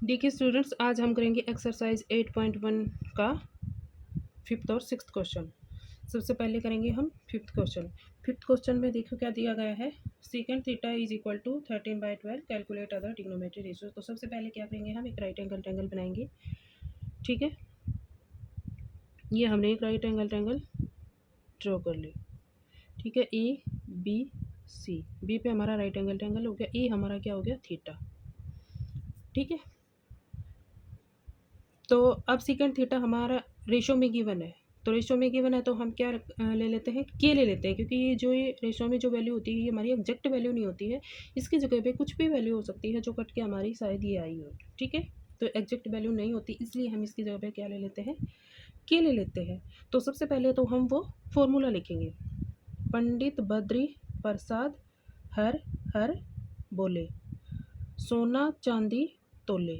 देखिए स्टूडेंट्स, आज हम करेंगे एक्सरसाइज 8.1 का फिफ्थ और सिक्स्थ क्वेश्चन। सबसे पहले करेंगे हम फिफ्थ क्वेश्चन। फिफ्थ क्वेश्चन में देखो क्या दिया गया है। Secant theta is equal to 13/12, calculate other trigonometry ratio. तो सबसे पहले क्या करेंगे, हम एक राइट एंगल ट्रायंगल बनाएंगे। ठीक है, ये हमने एक राइट एंगल ट्रायंगल ड्रॉ कर ली। ठीक है, ए बी सी, बी पे हमारा राइट एंगल ट्रायंगल हो गया, ए हमारा क्या हो गया, थीटा। ठीक है, तो अब सीकेंट थीटा हमारा रेशो में गिवन है। तो रेशो में गिवन है तो हम क्या ले लेते हैं, के ले लेते हैं, क्योंकि ये जो ये रेशो में जो वैल्यू होती है ये हमारी एग्जैक्ट वैल्यू नहीं होती है। इसकी जगह पे कुछ भी वैल्यू हो सकती है जो कट के हमारी शायद ये आई हो। ठीक है, तो एग्जैक्ट वैल्यू नहीं होती, इसलिए हम इसकी जगह पे क्या ले लेते हैं, के ले लेते हैं। तो सबसे पहले तो हम वो फॉर्मूला लिखेंगे। पंडित बद्री प्रसाद हर हर बोले, सोना चांदी तोले।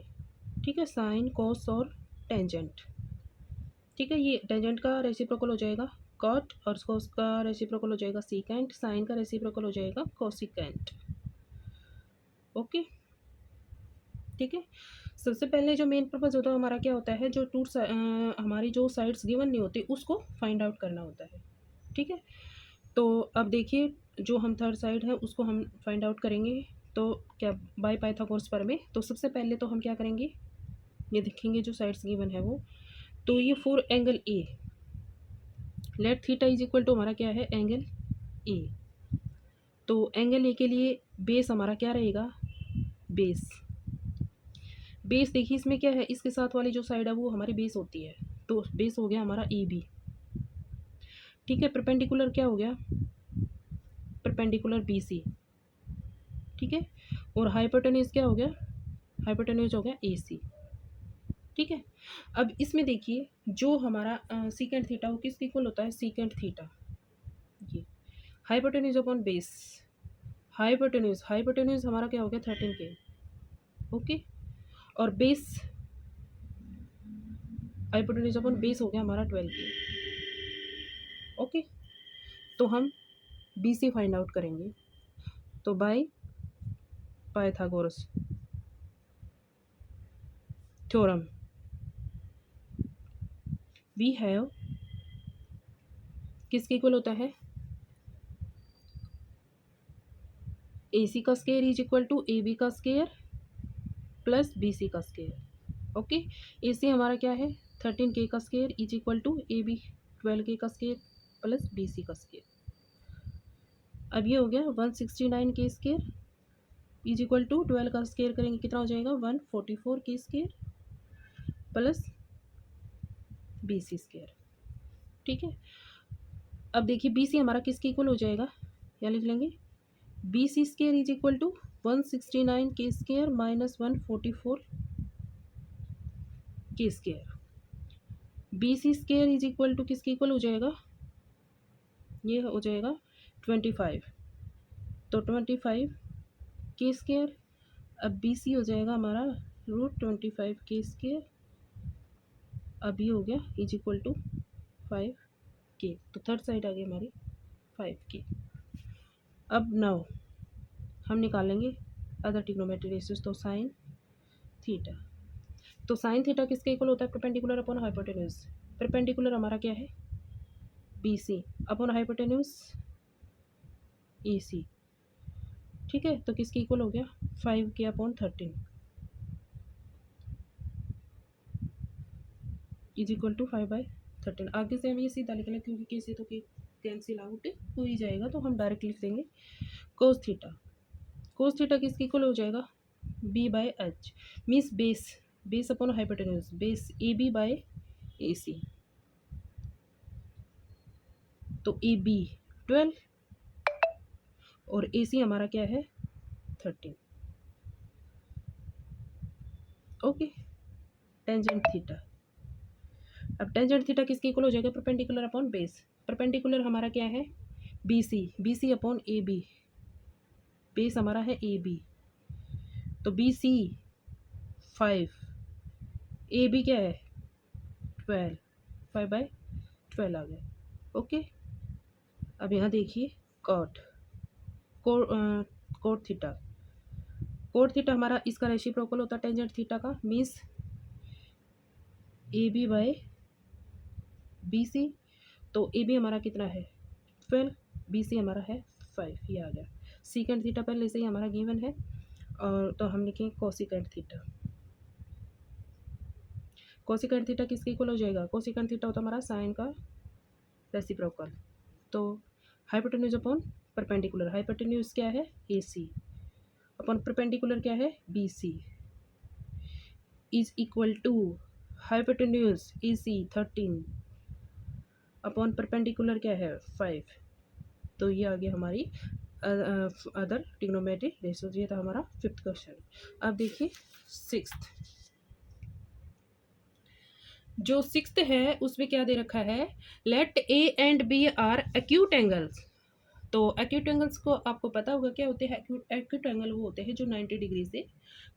ठीक है, साइन कोस और टेंजेंट। ठीक है, ये टेंजेंट का रेसिप्रोकल हो जाएगा कॉट, और कोस का रेसिप्रोकल हो जाएगा सीकेंट, साइन का रेसिप्रोकल हो जाएगा कोसिकेंट। ओके, ठीक है। सबसे पहले जो मेन पर्पज़ होता है हमारा क्या होता है, जो हमारी जो साइड्स गिवन नहीं होती उसको फाइंड आउट करना होता है। ठीक है, तो अब देखिए जो हम थर्ड साइड है उसको हम फाइंड आउट करेंगे। तो क्या, बाय पाइथागोरस प्रमेय। तो सबसे पहले तो हम क्या करेंगे, ये देखेंगे जो साइड्स गिवन है वो। तो ये for angle A, let theta is equal to हमारा क्या है, एंगल ए। तो एंगल ए के लिए बेस हमारा क्या रहेगा, बेस। बेस देखिए इसमें क्या है, इसके साथ वाली जो साइड है वो हमारी बेस होती है, तो बेस हो गया हमारा ए बी। ठीक है, परपेंडिकुलर क्या हो गया, परपेंडिकुलर बी सी। ठीक है, और हाइपोटेन्यूज क्या हो गया, हाइपोटेन्यूज हो गया ए सी। ठीक है, अब इसमें देखिए जो हमारा सीकेंट थीटा वो किसके इक्वल होता है, सीकेंट थीटा, ये hypotenuse upon base. Hypotenuse, hypotenuse हमारा क्या हो गया, 13 के। ओके, और बेस, हाइपोटेन्यूज अपॉन बेस हो गया हमारा 12 के। ओके, तो हम बी सी फाइंड आउट करेंगे। तो by Pythagoras theorem we have, किसके इक्वल होता है, ए सी का square is equal to A B का स्केयर प्लस बी सी का स्केयर। ओके, ए सी हमारा क्या है, 13 के का square is equal to A B 12 के का स्केयर प्लस बी सी का स्केयर। अब ये हो गया 169 के स्केयर इज इक्वल टू 12 का स्केयर करेंगे कितना हो जाएगा, 144 के square plus B C square. ठीक है, अब देखिए बी सी हमारा किसके इक्वल हो जाएगा, या लिख लेंगे B C square is equal to 169 के स्केयर माइनस 144 के square. B C square is equal to किसके इक्वल हो जाएगा, ये हो जाएगा 25। तो 25 के स्केयर, अब बी सी हो जाएगा हमारा √25 के स्केयर। अब ये हो गया इज इक्वल टू 5 के। तो थर्ड साइड आ गई हमारी 5 के। अब नाउ हम निकालेंगे अदर ट्रिग्नोमेट्री रेशियोज। तो साइन थीटा, तो साइन थीटा किसके इक्वल होता है, परपेंडिकुलर अपॉन हाइपोटेन्यूज। परपेंडिकुलर हमारा क्या है, B C upon hypotenuse A सी। ठीक है, तो किसके इक्वल हो गया, 5 के अपॉन 13 इज इक्वल टू 5/13। आगे से हम ये सीधा लिख लें क्योंकि कैसे तो कैंसिल आउट हो ही जाएगा, तो हम डायरेक्ट लिख देंगे कोस थीटा। कोस थीटा किसके इक्वल हो जाएगा, b/h, means base, base upon hypotenuse, base A B by A C. तो ए बी 12 और ए सी हमारा क्या है, 13। Okay, tangent theta. अब टेंजेंट थीटा किसके इक्वल हो जाएगा, परपेंडिकुलर अपॉन बेस। परपेंडिकुलर हमारा क्या है, B C upon A B, base हमारा है ए बी। तो बी सी 5, ए बी क्या है 12, 5/12 आ गया। ओके, अब यहाँ देखिए cot, cot theta, cot theta हमारा इसका रेसिप्रोकल होता है टेंजेंट थीटा का, means A B by B C. तो ए बी हमारा कितना है 12, बी सी हमारा है 5, ये आ गया। सीकेंट थीटा पहले से ही हमारा गिवन है, और तो हम लिखेंगे कोसिकेंट थीटा। कोसिकेंट थीटा किसके इक्वल हो जाएगा, कोसिकेंट थीटा होता है हमारा साइन का रेसिप्रोकल। तो हाइपोटेन्यूज अपॉन परपेंडिकुलर, हाइपोटेन्यूज क्या है ए सी, अपॉन परपेंडिकुलर क्या है B C, is equal to hypotenuse A C 13 upon perpendicular क्या है 5। तो ये आ गया हमारी अदर ट्रिग्नोमेट्री रेशियोज। ये था हमारा 5th क्वेश्चन। अब देखिए 6th, जो 6th है उसमें क्या दे रखा है, let A and B are acute angles. तो एक्यूट एंगल्स को आपको पता होगा क्या होते हैं, एक्यूट एंगल वो होते हैं जो 90 डिग्री से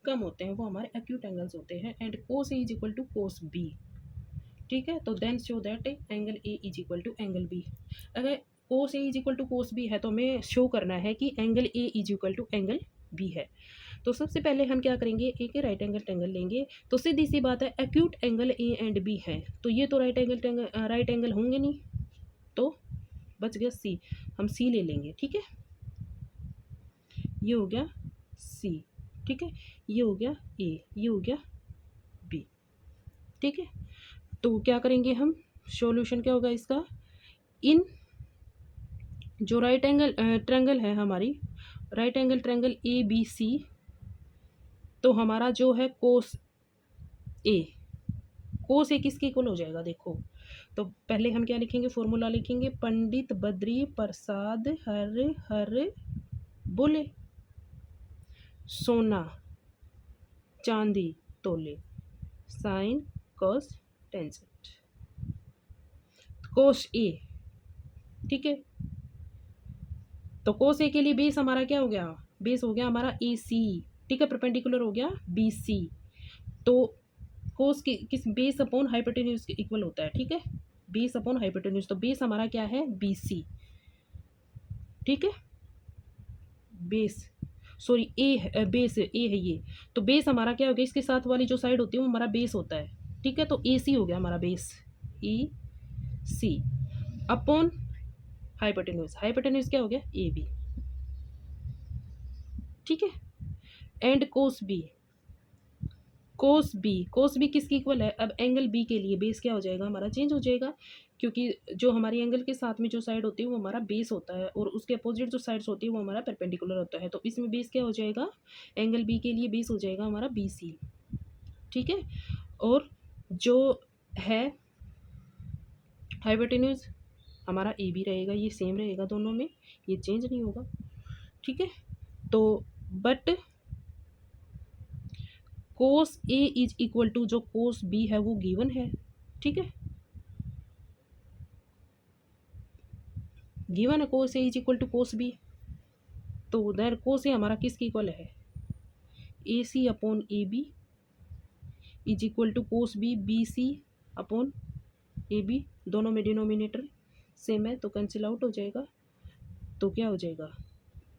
कम होते हैं, वो हमारे एक्यूट एंगल्स होते हैं। And cos A is equal to cos B, ठीक है। तो then show that angle A is equal to angle B. अगर cos A is equal to cos B है तो हमें शो करना है कि angle A is equal to angle B है। तो सबसे पहले हम क्या करेंगे, ए के राइट एंगल ट्रायंगल लेंगे। तो सीधी सी बात है, acute angle A and B है, तो ये तो राइट एंगल होंगे नहीं, तो बच गया सी, हम सी ले लेंगे, ठीक है। ये हो गया सी, ठीक है, ये हो गया ए, ये हो गया बी, ठीक है। तो क्या करेंगे हम, सॉल्यूशन क्या होगा इसका, इन जो राइट एंगल ट्रायंगल है हमारी, right angle triangle A B C, तो हमारा जो है कोस ए, कोस ए किसके इक्वल हो जाएगा देखो। तो पहले हम क्या लिखेंगे, फॉर्मूला लिखेंगे, पंडित बद्री प्रसाद हर हर बोले, सोना चांदी तोले, साइन कॉस टेंजेंट, कोस ए, ठीक है। तो कोस ए के लिए बेस हमारा क्या हो गया, बेस हो गया हमारा ए सी, ठीक है, परपेंडिकुलर हो गया बी सी। तो कोस किस बेस अपॉन हाइपोटेन्यूज के इक्वल होता है, ठीक है, बेस अपॉन हाइपोटेन्यूज। तो बेस हमारा क्या है बी सी, ठीक है, बेस सॉरी ए, बेस ए है ये। तो बेस हमारा क्या हो गया, इसके साथ वाली जो साइड होती है वो हमारा बेस होता है, ठीक है। तो ए सी हो गया हमारा base, E C upon hypotenuse, hypotenuse क्या हो गया ए बी, ठीक है। And cos B, cos B, cos B किसकी इक्वल है, अब एंगल बी के लिए बेस क्या हो जाएगा हमारा चेंज हो जाएगा, क्योंकि जो हमारी एंगल के साथ में जो साइड होती है वो हमारा बेस होता है, और उसके अपोजिट जो साइड्स होती है वो हमारा परपेंडिकुलर होता है। तो इसमें बेस क्या हो जाएगा, एंगल बी के लिए बेस हो जाएगा हमारा बी सी, ठीक है। और जो है हाइपोटेन्यूज हमारा ए बी रहेगा, ये सेम रहेगा दोनों में, ये चेंज नहीं होगा, ठीक है। तो but cos A is equal to जो कोस बी है वो गिवन है, ठीक है, गिवन है cos A is equal to cos B. तो देर कोस ए हमारा किसकी इक्वल है, A C upon A B is equal to cos B B C upon A B, दोनों में डिनोमिनेटर सेम है तो कैंसिल आउट हो जाएगा। तो क्या हो जाएगा,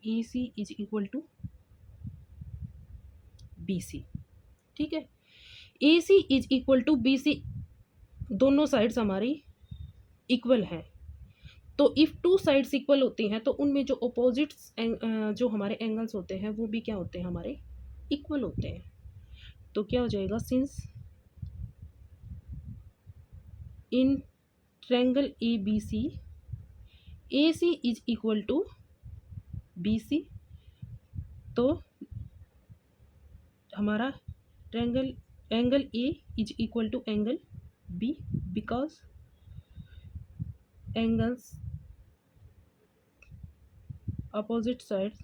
A C is equal to B C, ठीक है। A C is equal to B C, दोनों साइड्स हमारी इक्वल हैं। तो इफ़ टू साइड्स इक्वल होती हैं तो उनमें जो अपोजिट्स जो हमारे एंगल्स होते हैं वो भी क्या होते हैं हमारे इक्वल होते हैं। तो क्या हो जाएगा, since in triangle A B C A C is equal to B C, तो हमारा triangle angle A is equal to angle B, because angles opposite sides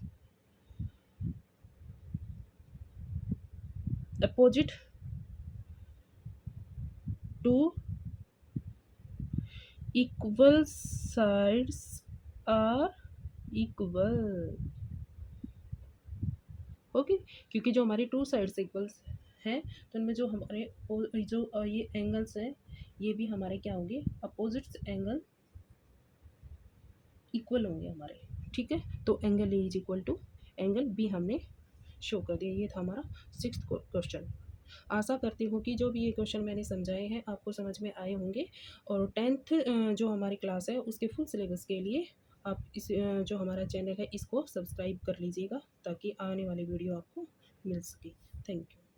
opposite to equal sides are equal, okay. क्योंकि जो हमारी two sides equals हैं तो उनमें जो हमारे जो ये एंगल्स हैं ये भी हमारे क्या होंगे, अपोजिट्स एंगल इक्वल होंगे हमारे, ठीक है। तो angle A is equal to angle B हमने शो कर दिया। ये था हमारा 6th क्वेश्चन। आशा करती हूँ कि जो भी ये क्वेश्चन मैंने समझाए हैं आपको समझ में आए होंगे, और 10th जो हमारी क्लास है उसके फुल सिलेबस के लिए आप इस जो हमारा चैनल है इसको सब्सक्राइब कर लीजिएगा, ताकि आने वाली वीडियो आपको मिल सके। Thank you.